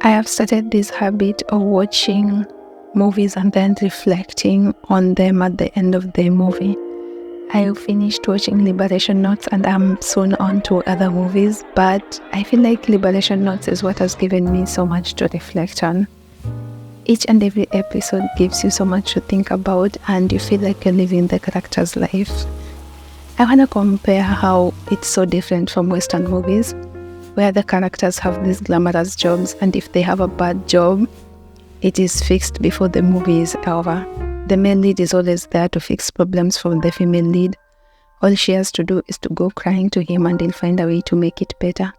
I have started this habit of watching movies and then reflecting on them at the end of the movie. I finished watching Liberation Notes and I'm soon on to other movies, but I feel like Liberation Notes is what has given me so much to reflect on. Each and every episode gives you so much to think about and you feel like you're living the character's life. I want to compare how it's so different from Western movies, where the characters have these glamorous jobs and if they have a bad job, it is fixed before the movie is over. The male lead is always there to fix problems for the female lead. All she has to do is to go crying to him and he'll find a way to make it better.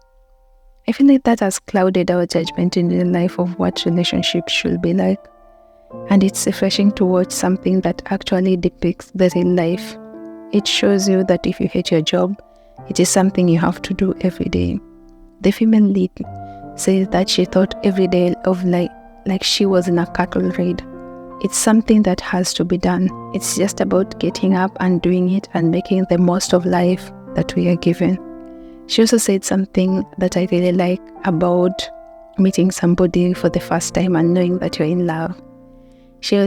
I feel like that has clouded our judgment in real life of what relationships should be like. And it's refreshing to watch something that actually depicts the real life. It shows you that if you hate your job, it is something you have to do every day. The female lead says that she thought every day of like she was in a cattle raid. It's something that has to be done. It's just about getting up and doing it and making the most of life that we are given. She also said something that I really like about meeting somebody for the first time and knowing that you're in love. She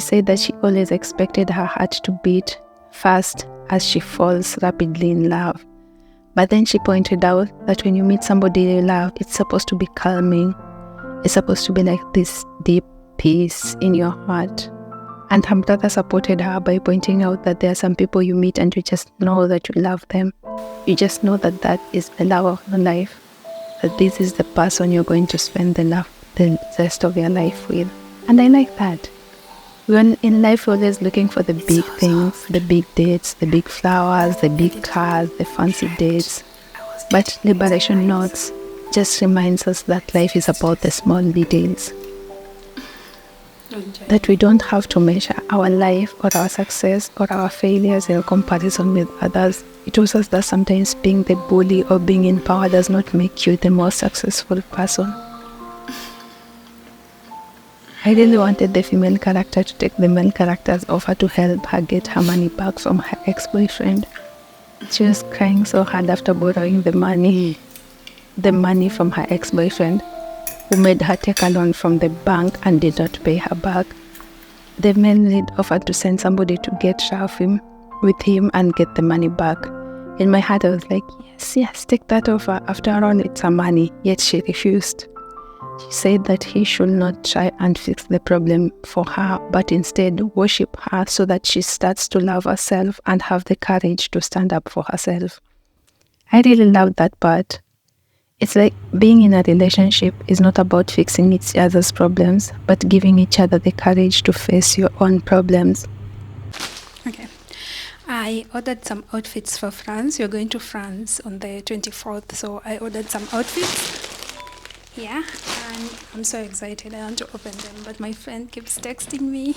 said that she always expected her heart to beat fast as she falls rapidly in love. But then she pointed out that when you meet somebody you love, it's supposed to be calming. It's supposed to be like this deep peace in your heart. And her brother supported her by pointing out that there are some people you meet and you just know that you love them. You just know that that is the love of your life. That this is the person you're going to spend the rest of your life with. And I like that. When in life we're always looking for the big things, the big dates, the big flowers, the big cars, the fancy dates. But Liberation Notes just reminds us that life is about the small details. That we don't have to measure our life or our success or our failures in comparison with others. It shows us that sometimes being the bully or being in power does not make you the most successful person. I really wanted the female character to take the male character's offer to help her get her money back from her ex-boyfriend. She was crying so hard after borrowing the money from her ex-boyfriend, who made her take a loan from the bank and did not pay her back. The male lead offered to send somebody to get her with him and get the money back. In my heart I was like, yes, take that offer. After all, it's her money. Yet she refused. She said that he should not try and fix the problem for her, but instead worship her so that she starts to love herself and have the courage to stand up for herself. I really love that part. It's like being in a relationship is not about fixing each other's problems, but giving each other the courage to face your own problems. Okay. I ordered some outfits for France. We're going to France on the 24th, so I ordered some outfits. Yeah, and I'm so excited. I want to open them, but my friend keeps texting me.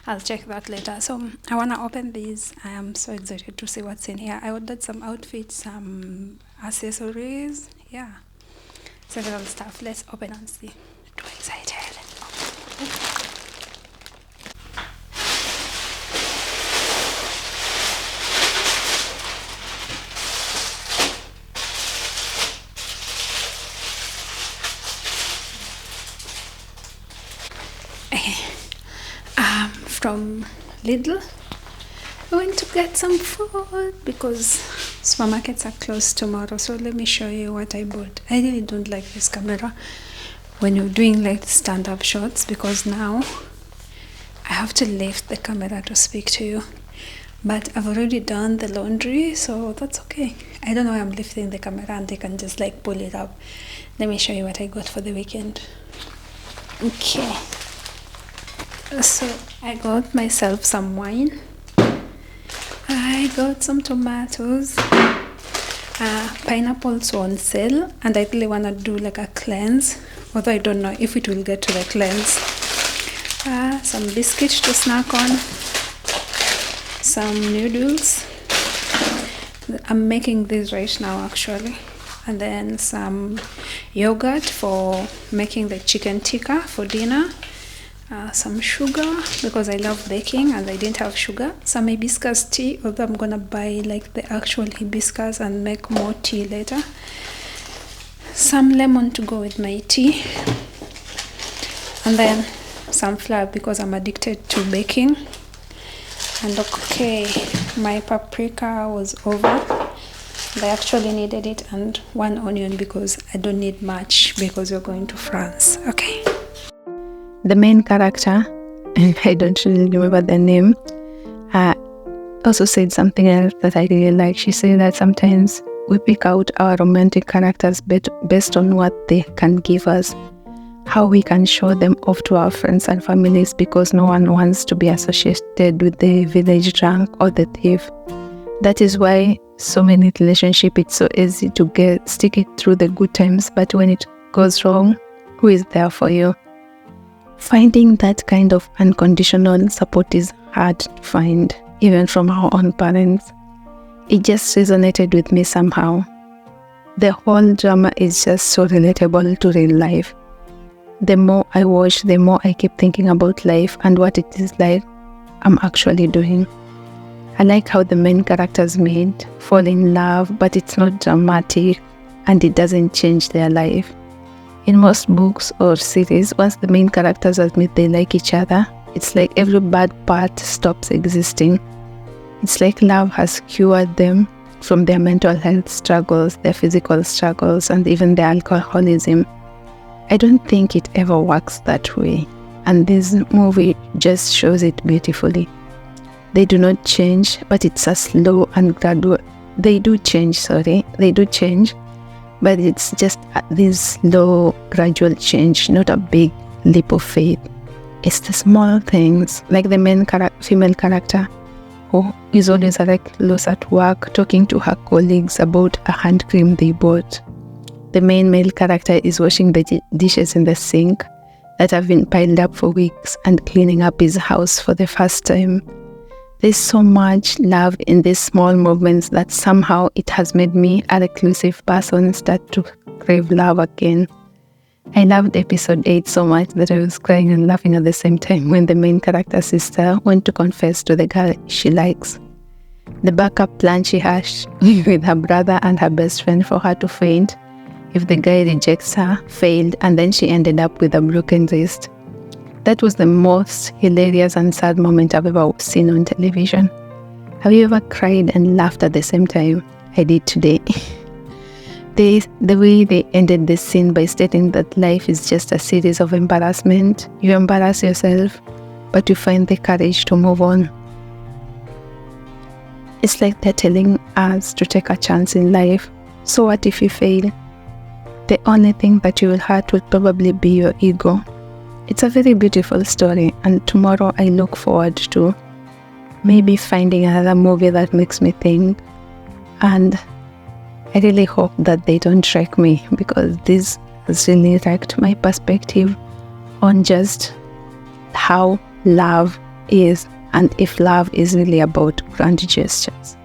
I'll check that later. So I want to open these. I am so excited to see what's in here. I ordered some outfits, some accessories. Yeah, several stuff. Let's open and see. Too excited. From Lidl, we're going to get some food because supermarkets are closed tomorrow. So let me show you what I bought. I really don't like this camera when you're doing like stand-up shots because now I have to lift the camera to speak to you. But I've already done the laundry, so that's okay. I don't know why I'm lifting the camera and they can just like pull it up. Let me show you what I got for the weekend. Okay. So I got myself some wine. I got some tomatoes. Pineapples were on sale, and I really want to do like a cleanse, although I don't know if it will get to the cleanse. Some biscuits to snack on. Some noodles. I'm making this right now actually. And then some yogurt for making the chicken tikka for dinner. Some sugar because I love baking and I didn't have sugar. Some hibiscus tea, although I'm gonna buy like the actual hibiscus and make more tea later. Some lemon to go with my tea. and then some flour because I'm addicted to baking. And okay, my paprika was over. I actually needed it, and one onion because I don't need much because we're going to France. Okay. The main character, I don't really remember the name, also said something else that I really like. She said that sometimes we pick out our romantic characters based on what they can give us, how we can show them off to our friends and families, because no one wants to be associated with the village drunk or the thief. That is why so many relationships, it's so easy to stick it through the good times, but when it goes wrong, who is there for you? Finding that kind of unconditional support is hard to find, even from our own parents. It just resonated with me somehow. The whole drama is just so relatable to real life. The more I watch, the more I keep thinking about life and what it is like I'm actually doing. I like how the main characters fall in love, but it's not dramatic and it doesn't change their life. In most books or series, once the main characters admit they like each other, it's like every bad part stops existing. It's like love has cured them from their mental health struggles, their physical struggles, and even their alcoholism. I don't think it ever works that way, and this movie just shows it beautifully. They do not change, but it's a slow and gradual. They do change, but it's just this slow, gradual change, not a big leap of faith. It's the small things, like the main female character who is always reckless at work, talking to her colleagues about a hand cream they bought. The main male character is washing the dishes in the sink that have been piled up for weeks and cleaning up his house for the first time. There's so much love in these small movements that somehow it has made me, a reclusive person, start to crave love again. I loved episode 8 so much that I was crying and laughing at the same time when the main character's sister went to confess to the girl she likes. The backup plan she has with her brother and her best friend for her to faint if the guy rejects her failed, and then she ended up with a broken wrist. That was the most hilarious and sad moment I've ever seen on television. Have you ever cried and laughed at the same time? I did today. The way they ended this scene by stating that life is just a series of embarrassment. You embarrass yourself, but you find the courage to move on. It's like they're telling us to take a chance in life. So what if you fail? The only thing that you will hurt will probably be your ego. It's a very beautiful story, and tomorrow I look forward to maybe finding another movie that makes me think. And I really hope that they don't wreck me, because this has really wrecked my perspective on just how love is, and if love is really about grand gestures.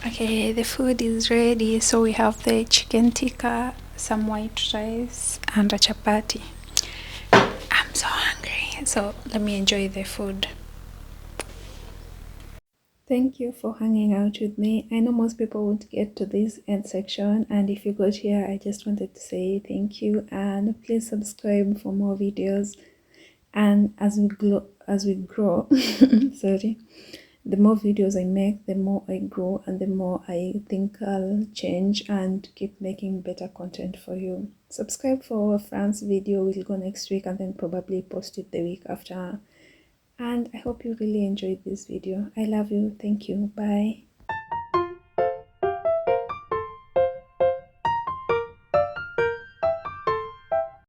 Okay, the food is ready. So we have the chicken tikka, some white rice, and a chapati. I'm so hungry, so let me enjoy the food. Thank you for hanging out with me. I know most people won't get to this end section, and if you got here, I just wanted to say thank you, and please subscribe for more videos. And as we grow sorry, the more videos I make, the more I grow, and the more I think I'll change and keep making better content for you. Subscribe for our France video. We'll go next week and then probably post it the week after. And I hope you really enjoyed this video. I love you. Thank you. Bye.